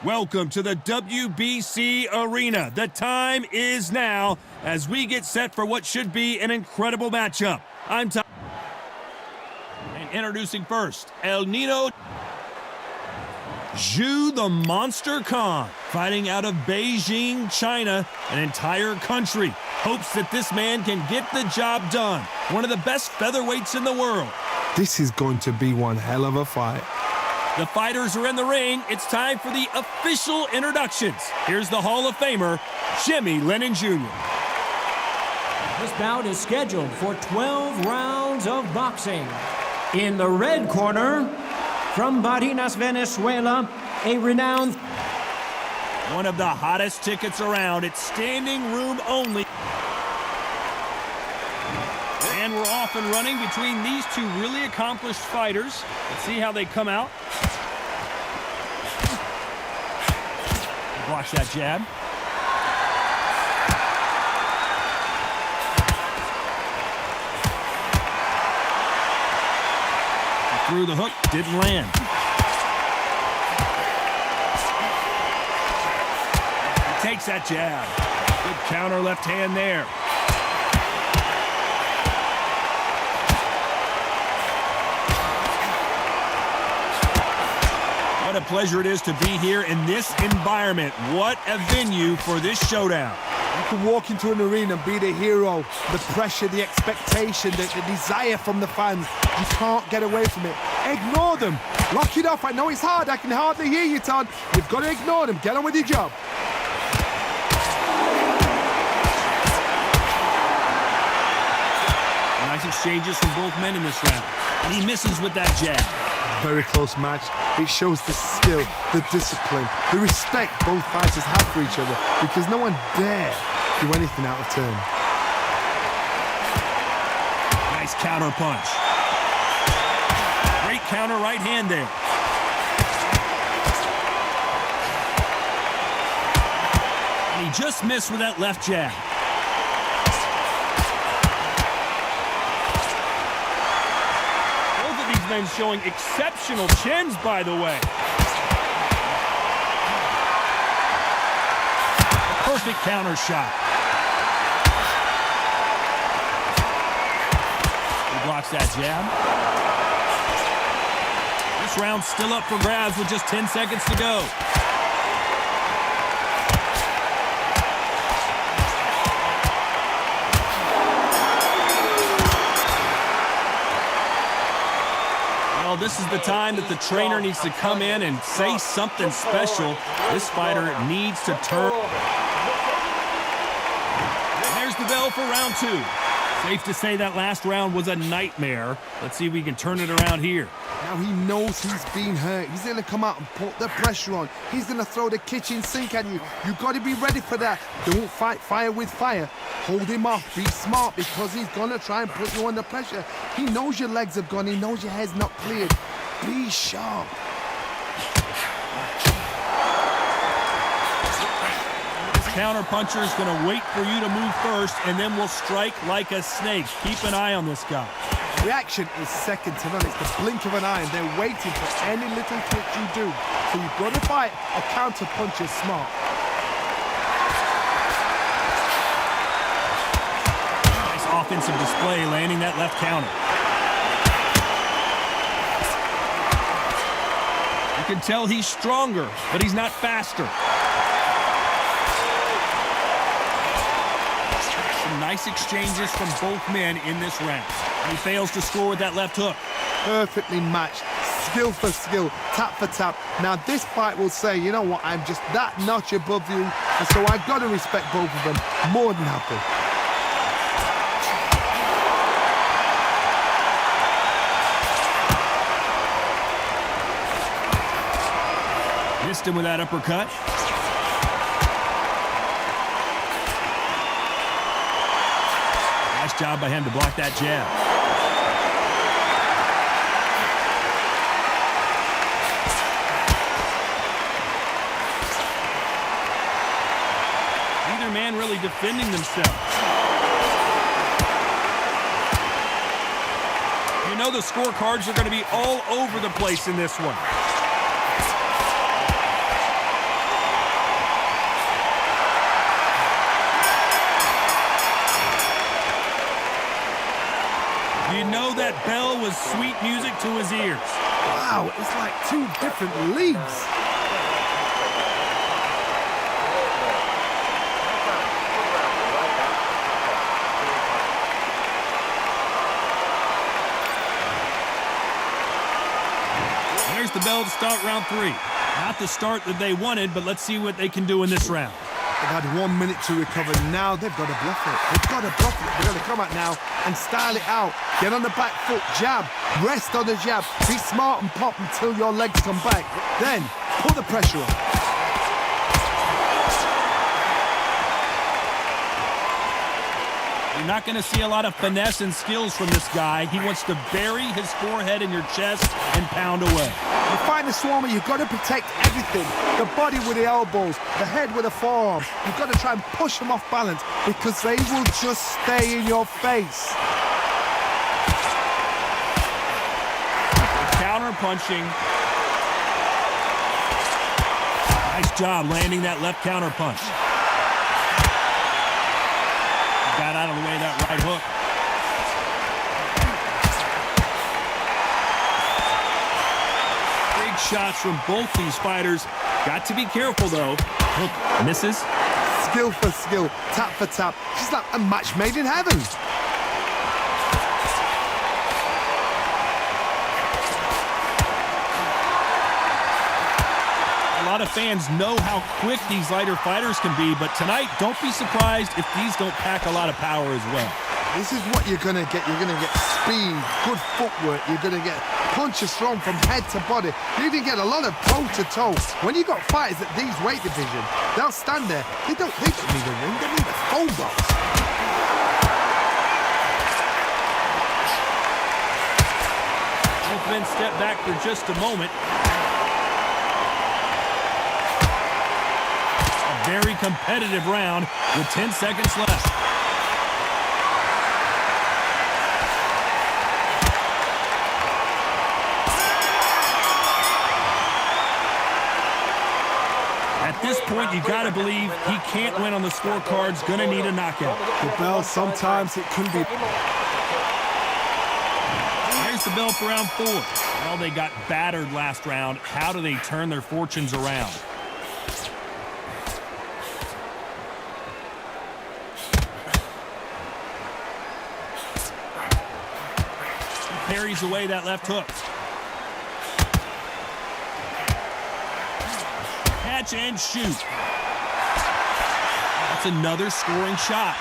Welcome to the WBC Arena. The time is now as we get set for what should be an incredible matchup. I'm Tom. And introducing first, El Nino Zhu the Monster Khan, fighting out of Beijing, China. An entire country hopes that this man can get the job done. One of the best featherweights in the world. This is going to be one hell of a fight. The fighters are in the ring. It's time for the official introductions. Here's the Hall of Famer, Jimmy Lennon Jr. This bout is scheduled for 12 rounds of boxing. In the red corner, from Barinas, Venezuela, a renowned... One of the hottest tickets around. It's standing room only. And we're off and running between these two really accomplished fighters. Let's see how they come out. Watch that jab. Through the hook, didn't land. He takes that jab. Good counter left hand there. What a pleasure it is to be here in this environment. What a venue for this showdown. You can walk into an arena and be the hero. The pressure, the expectation, the desire from the fans. You can't get away from it. Ignore them. Lock it off. I know it's hard. I can hardly hear you, Todd. You've got to ignore them. Get on with your job. Nice exchanges from both men in this round. And he misses with that jab. Very close match. It shows the skill, the discipline, the respect both fighters have for each other, because no one dare do anything out of turn. Nice counter punch. Great counter right hand there. And he just missed with that left jab. Men showing exceptional chins, by the way. A perfect counter shot. He blocks that jab. This round's still up for grabs with just 10 seconds to go. Well, this is the time that the trainer needs to come in and say something special. This fighter needs to turn. There's the bell for round two. Safe to say that last round was a nightmare. Let's see if we can turn it around here. Now he knows he's been hurt. He's going to come out and put the pressure on. He's going to throw the kitchen sink at you. You've got to be ready for that. Don't fight fire with fire. Hold him off. Be smart, because he's going to try and put you under pressure. He knows your legs have gone. He knows your head's not cleared. Be sharp. This counter puncher is going to wait for you to move first, and then will strike like a snake. Keep an eye on this guy. Reaction is second to none. It's the blink of an eye, and they're waiting for any little twitch you do. So you've got to fight a counter puncher smart. Nice offensive display, landing that left counter. You can tell he's stronger, but he's not faster. Some nice exchanges from both men in this round. He fails to score with that left hook. Perfectly matched, skill for skill, tap for tap. Now this fight will say, you know what, I'm just that notch above you, and so I've got to respect both of them. More than happy. Missed him with that uppercut. Nice job by him to block that jab. Neither man really defending themselves. You know the scorecards are going to be all over the place in this one. That bell was sweet music to his ears. Wow, it's like two different leagues. There's the bell to start round 3. Not the start that they wanted, but let's see what they can do in this round. They've had 1 minute to recover. Now they've got to bluff it. They've got to bluff it. They've got to come out now and style it out. Get on the back foot, jab, rest on the jab. Be smart and pop until your legs come back. Then put the pressure on. You're not going to see a lot of finesse and skills from this guy. He wants to bury his forehead in your chest and pound away. You find the Swarmer, you've got to protect everything. The body with the elbows, the head with the forearm. You've got to try and push them off balance because they will just stay in your face. Counter punching. Nice job landing that left counter punch. Got out of the way of that right hook. Big shots from both these fighters. Got to be careful, though. Hook misses. Skill for skill, tap for tap. She's like a match made in heaven. A lot of fans know how quick these lighter fighters can be, but tonight, don't be surprised if these don't pack a lot of power as well. This is what you're going to get. You're going to get speed, good footwork. You're going to get punches thrown from head to body. You can get a lot of toe-to-toe. When you got fighters at these weight division, they'll stand there. They don't need a ring. They need a phone box. Both men step back for just a moment. Very competitive round with 10 seconds left. At this point, you got to believe he can't win on the scorecards. Going to need a knockout. The bell, sometimes it can be. Here's the bell for round 4. Well, they got battered last round. How do they turn their fortunes around? Parries away that left hook. Catch and shoot. That's another scoring shot.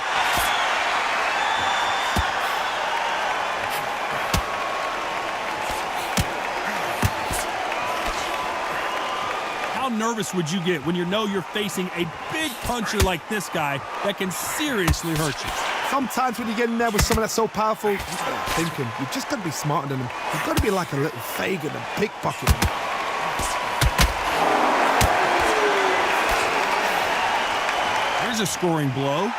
How nervous would you get when you know you're facing a big puncher like this guy that can seriously hurt you? Sometimes when you get in there with someone that's so powerful, you've got to think him. You've just got to be smarter than him. You've got to be like a little Fagin and pickpocket him. Here's a scoring blow.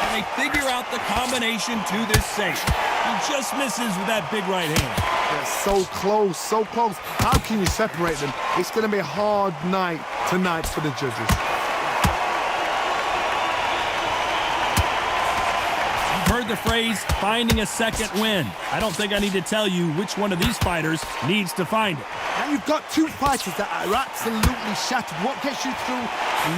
And they figure out the combination to this safe. He just misses with that big right hand. They're so close, so close. How can you separate them? It's going to be a hard night tonight for the judges. You've heard the phrase, finding a second win. I don't think I need to tell you which one of these fighters needs to find it. And you've got two fighters that are absolutely shattered. What gets you through?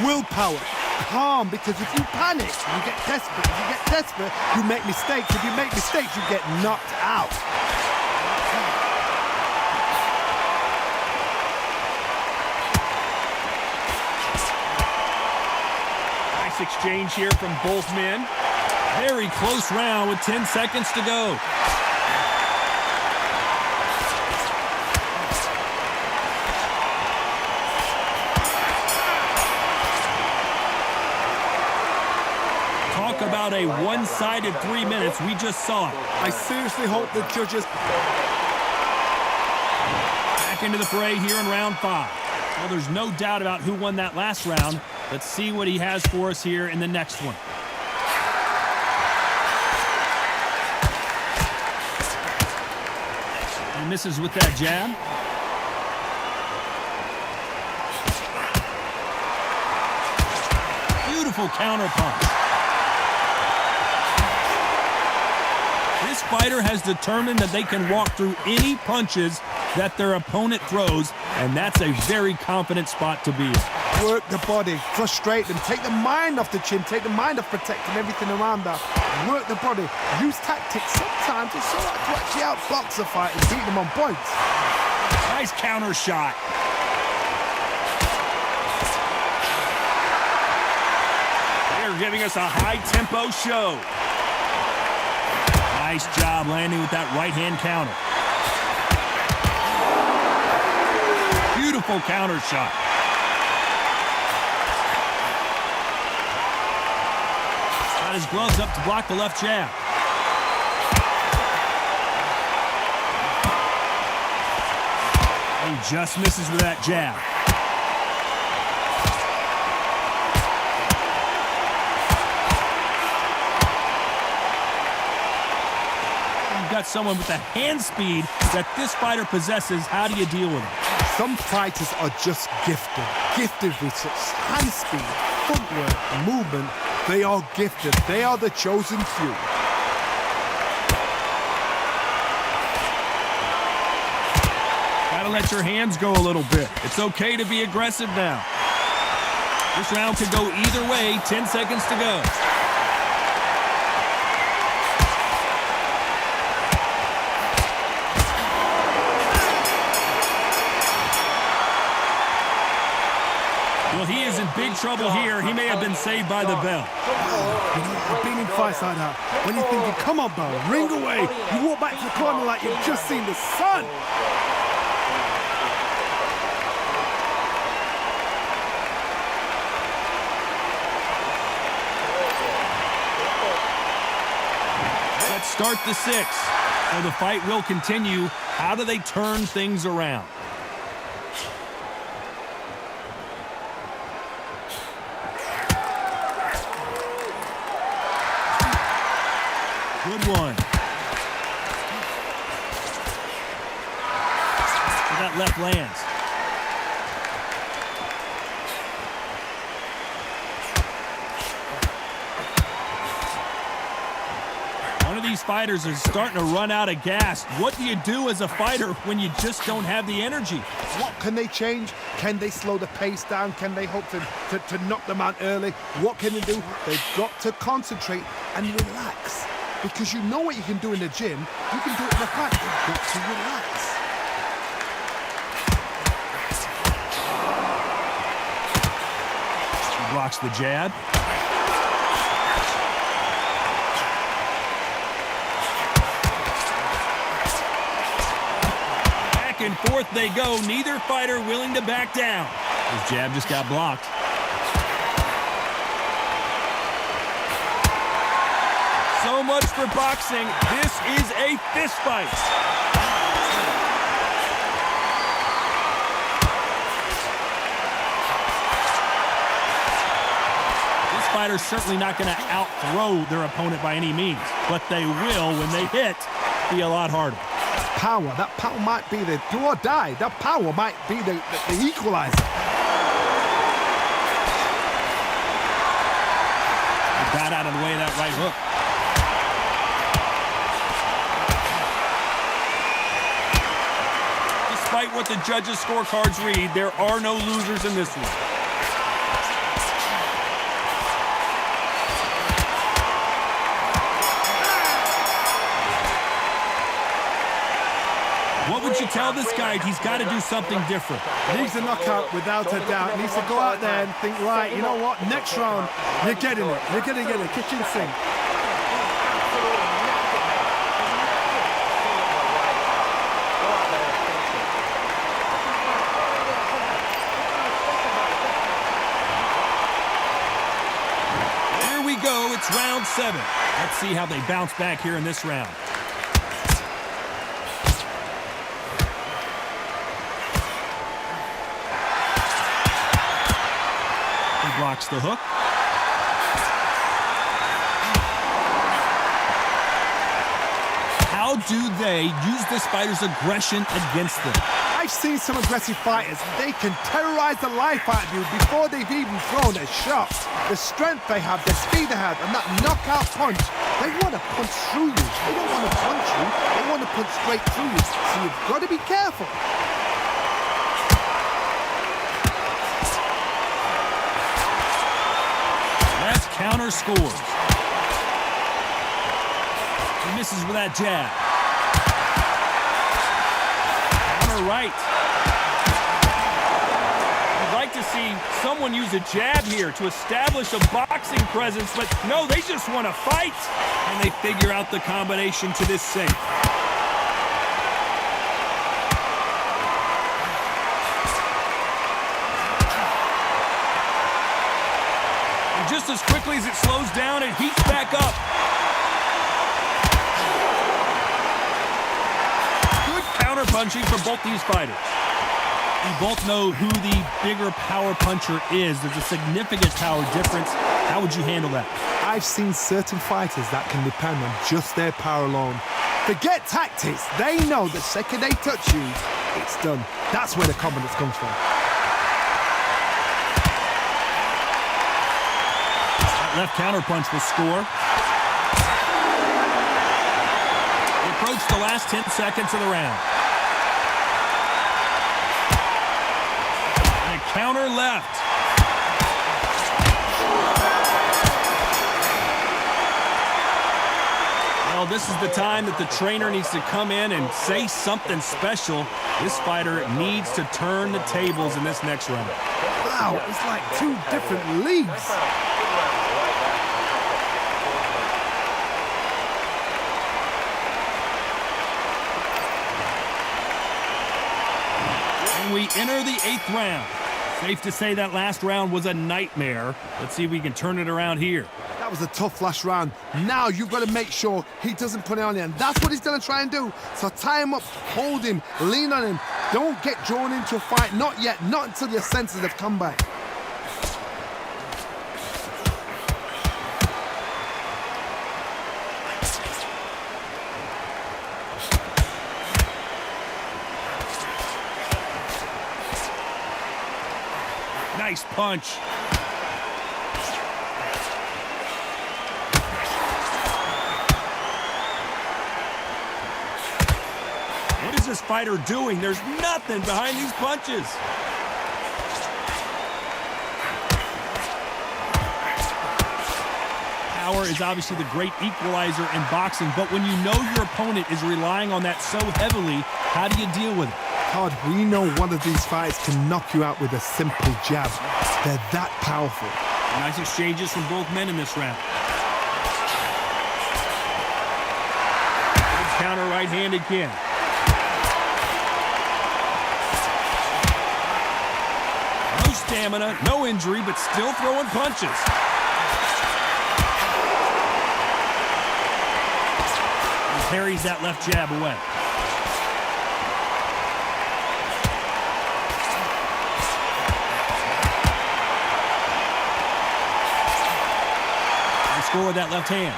Willpower. Calm, because if you panic, you get desperate. If you get desperate, you make mistakes. If you make mistakes, you get knocked out. Exchange here from both men. Very close round with 10 seconds to go. Talk about a one-sided 3 minutes. We just saw it. I seriously hope the judges... Back into the fray here in round 5. Well, there's no doubt about who won that last round. Let's see what he has for us here in the next one. He misses with that jab. Beautiful counter punch. This fighter has determined that they can walk through any punches that their opponent throws, and that's a very confident spot to be in. Work the body, frustrate them, take the mind off the chin, take the mind off protecting everything around that. Work the body, use tactics sometimes to show to actually outbox a fight and beat them on points. Nice counter shot. They're giving us a high-tempo show. Nice job landing with that right-hand counter. Beautiful counter shot. Got his gloves up to block the left jab. He just misses with that jab. You've got someone with the hand speed that this fighter possesses. How do you deal with it? Some fighters are just gifted with such hand speed, footwork, movement. They are gifted. They are the chosen few. Gotta let your hands go a little bit. It's okay to be aggressive now. This round could go either way. 10 seconds to go. Well, he is in big trouble here. He may have been saved by the bell. You know, I've been in fights like that. When you're thinking, come on, bro, ring away. You walk back to the corner like you've just seen the sun. Let's start the 6th. So the fight will continue. How do they turn things around? Good one. So that left lands. One of these fighters is starting to run out of gas. What do you do as a fighter when you just don't have the energy? What can they change? Can they slow the pace down? Can they hope to knock them out early? What can they do? They've got to concentrate and relax. Because you know what you can do in the gym, you can do it in the fight. You've got to relax. He blocks the jab. Back and forth they go. Neither fighter willing to back down. His jab just got blocked. So much for boxing. This is a fist fight. This fighter's certainly not going to outthrow their opponent by any means, but they will, when they hit, be a lot harder. Power. That power might be the do or die. That power might be the equalizer. He got out of the way of that right hook. Despite what the judges' scorecards read, there are no losers in this one. What would you tell this guy? He's got to do something different. Needs a knockout without a doubt. Needs to go out there and think, right, you know what? Next round, you're getting it. You're going to get a kitchen sink. It's round 7. Let's see how they bounce back here in this round. He blocks the hook. How do they use this fighter's aggression against them? I've seen some aggressive fighters. They can terrorize the life out of you before they've even thrown a shot. The strength they have, the speed they have, and that knockout punch, they want to punch through you. They don't want to punch you. They want to punch straight through you. So you've got to be careful. Left counter scores. He misses with that jab. Counter right. You'd like to see someone use a jab here to establish a boxing presence, but no, they just want to fight. And they figure out the combination to this safe. Just as quickly as it slows down, it heats back up. Good counter punching for both these fighters. We both know who the bigger power puncher is. There's a significant power difference. How would you handle that? I've seen certain fighters that can depend on just their power alone. Forget tactics. They know the second they touch you, it's done. That's where the confidence comes from. Left counter punch will score. We approach the last 10 seconds of the round. And a counter left. Well, this is the time that the trainer needs to come in and say something special. This fighter needs to turn the tables in this next round. Wow, it's like two different leagues. We enter the 8th round. Safe to say that last round was a nightmare. Let's see if we can turn it around here. That was a tough last round. Now you've got to make sure he doesn't put it on you, and that's what he's going to try and do. So tie him up, hold him, lean on him. Don't get drawn into a fight. Not yet. Not until your senses have come back. Nice punch. What is this fighter doing? There's nothing behind these punches. Power is obviously the great equalizer in boxing, but when you know your opponent is relying on that so heavily, how do you deal with it? Todd, we know one of these fights can knock you out with a simple jab. They're that powerful. Nice exchanges from both men in this round. Good counter right hand again. No stamina, no injury, but still throwing punches. He parries that left jab away. Score with that left hand.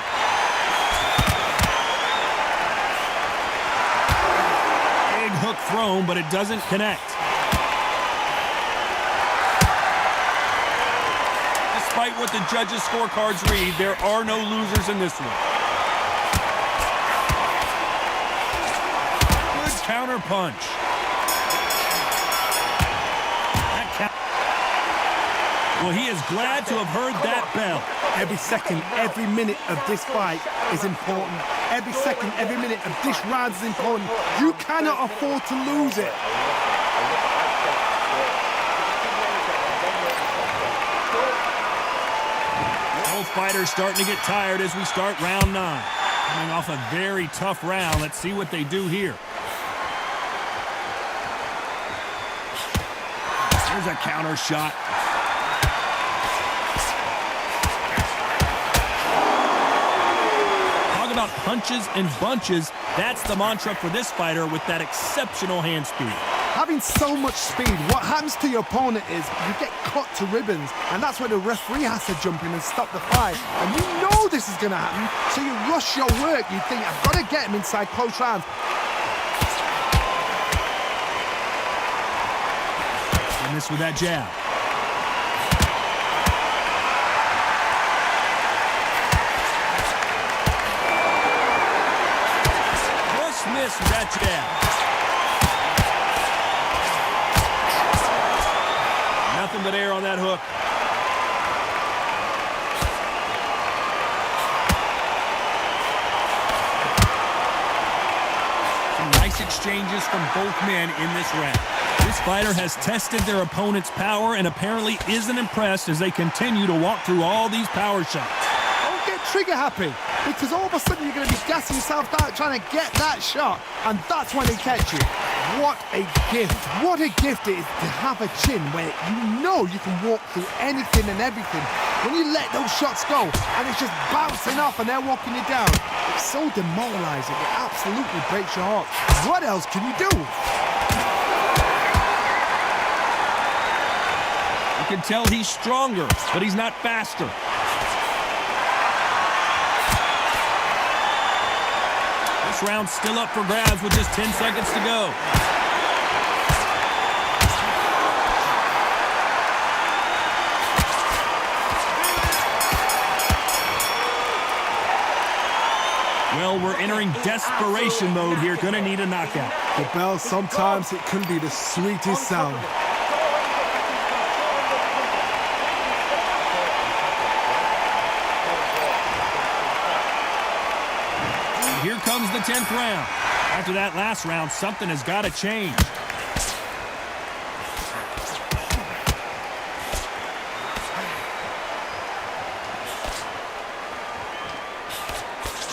Big hook thrown, but it doesn't connect. Despite what the judges' scorecards read, there are no losers in this one. Good counter punch. Well, he is glad to have heard that bell. Every second, every minute of this fight is important. Every second, every minute of this round is important. You cannot afford to lose it. Both fighters starting to get tired as we start round 9. Coming off a very tough round. Let's see what they do here. Here's a counter shot. About punches and bunches, that's the mantra for this fighter with that exceptional hand speed. Having so much speed, what happens to your opponent is you get cut to ribbons, and that's where the referee has to jump in and stop the fight. And you know this is going to happen, so you rush your work. You think, I've got to get him inside close rounds. Missed with that jab. Just missed with that jab. Nothing but air on that hook. Exchanges from both men in this round. This fighter has tested their opponent's power and apparently isn't impressed as they continue to walk through all these power shots. Don't get trigger happy, because all of a sudden you're going to be gassing yourself out trying to get that shot, and that's when they catch you. What a gift. What a gift it is to have a chin where you know you can walk through anything and everything. When you let those shots go and it's just bouncing off and they're walking you down, it's so demoralizing. It absolutely breaks your heart. What else can you do? You can tell he's stronger, but he's not faster. This round's still up for grabs with just 10 seconds to go. Well, we're entering desperation mode here. Gonna need a knockout. The bell, sometimes it can be the sweetest sound. And here comes the 10th round. After that last round, something has got to change.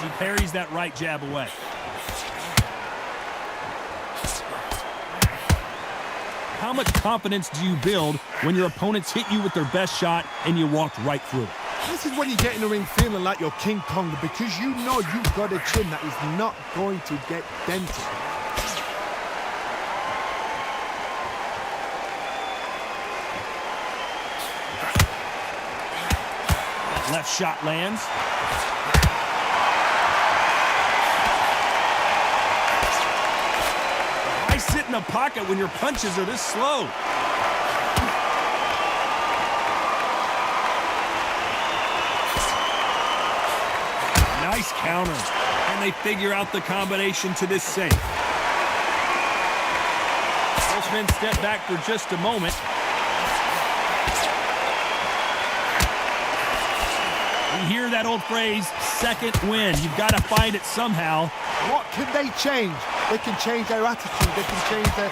He parries that right jab away. How much confidence do you build when your opponents hit you with their best shot and you walked right through it? This is when you get in the ring feeling like you're King Kong, because you know you've got a chin that is not going to get dented. That left shot lands. Sit in the pocket when your punches are this slow. Nice counter. And they figure out the combination to this safe. Both men step back for just a moment. You hear that old phrase, second win. You've got to find it somehow. What can they change? They can change their attitude. They can change their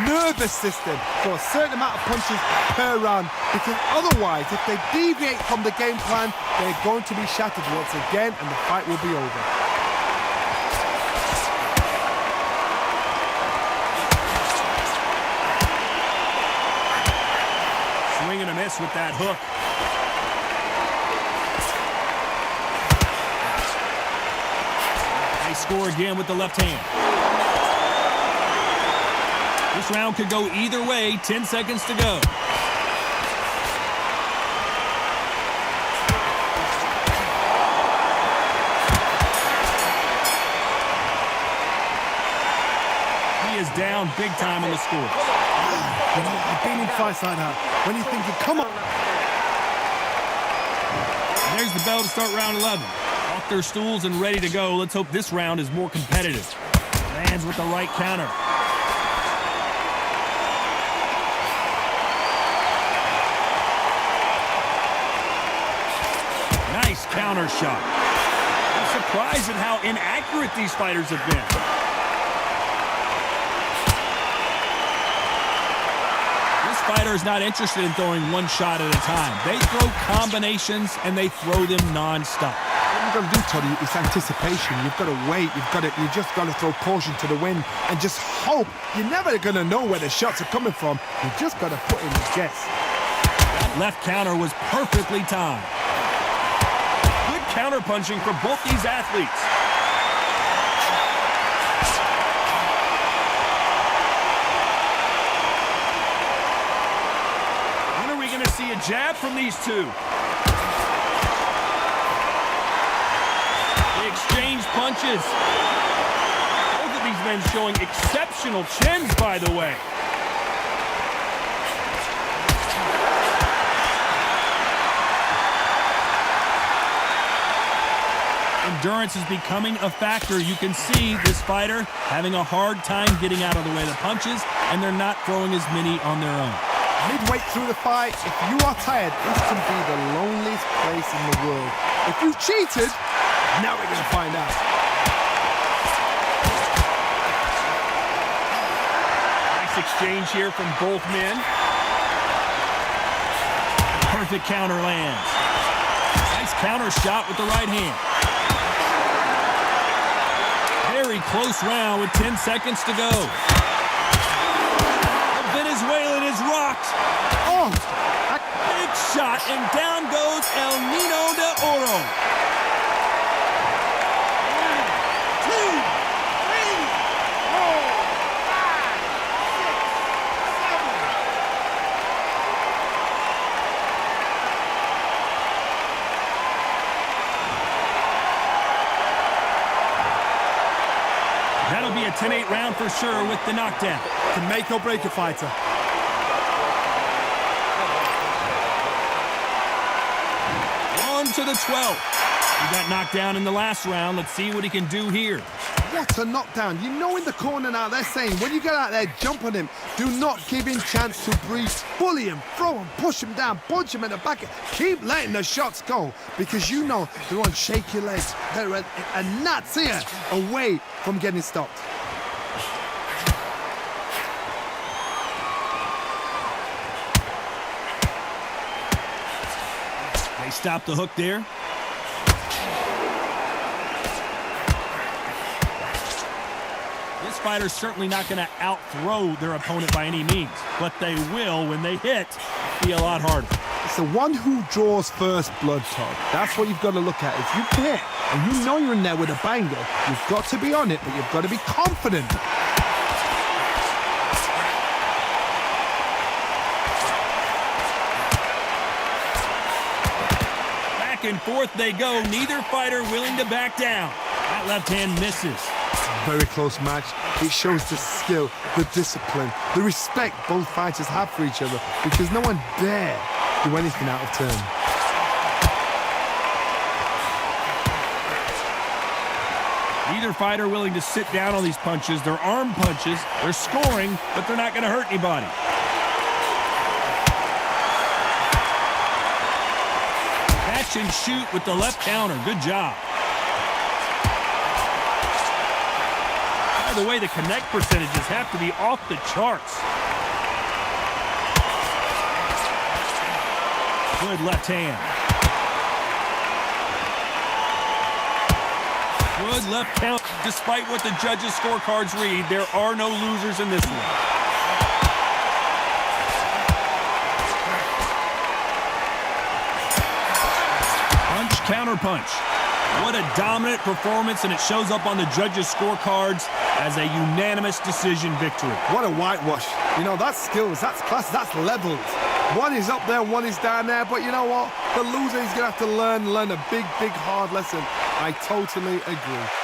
nervous system for a certain amount of punches per round. Because otherwise, if they deviate from the game plan, they're going to be shattered once again, and the fight will be over. Swing and a miss with that hook. They score again with the left hand. This round could go either way. 10 seconds to go. He is down big time on the score. You know, I've been in fights like that. When you're thinking, come on. There's the bell to start round 11. Off their stools and ready to go. Let's hope this round is more competitive. Lands with the right counter. Nice counter shot. I'm surprised at how inaccurate these fighters have been. This fighter is not interested in throwing one shot at a time. They throw combinations and they throw them non-stop. What you've got to do, Toddy, is anticipation. You've got to wait. You just got to throw caution to the wind and just hope. You're never going to know where the shots are coming from. You just got to put in the guess. That left counter was perfectly timed. Good counter punching for both these athletes. When are we going to see a jab from these two? They exchange punches. Both of these men showing exceptional chins, by the way. endurance is becoming a factor. You can see this fighter having a hard time getting out of the way of the punches, and they're not throwing as many on their own. Midway through the fight, if you are tired, this can be the loneliest place in the world. If you cheated, now we're going to find out. Nice exchange here from both men. Perfect counter lands. Nice counter shot with the right hand. Very close round with 10 seconds to go. The Venezuelan is rocked. Oh! Big shot, and down goes El Nino de Oro. 10-8 round for sure with the knockdown. Can make or break a fighter. On to the 12th. He got knocked down in the last round. Let's see what he can do here. What a knockdown. You know in the corner now they're saying when you get out there, jump on him. Do not give him chance to breathe. Bully him, throw him, push him down, punch him in the back. Keep letting the shots go because you know they're on shaky legs. They're a gnat's ear away from getting stopped. They stop the hook there. This fighter's certainly not going to out-throw their opponent by any means, but they will, when they hit, be a lot harder. It's the one who draws first blood, Todd. That's what you've got to look at. If you hit and you know you're in there with a banger, you've got to be on it, but you've got to be confident. Back and forth they go, neither fighter willing to back down. That left hand misses. Very close match. It shows the skill, the discipline, the respect both fighters have for each other because no one dare do anything out of turn. Neither fighter willing to sit down on these punches. They're arm punches. They're scoring, but they're not going to hurt anybody. Catch and shoot with the left counter. Good job. By the way, the connect percentages have to be off the charts. Good left hand. Good left count. Despite what the judges' scorecards read, there are no losers in this one. Punch, counter punch. What a dominant performance, and it shows up on the judges' scorecards as a unanimous decision victory. What a whitewash. You know, that's skills, that's class, that's levels. One is up there, one is down there, but you know what? The loser is going to have to learn a big, hard lesson. I totally agree.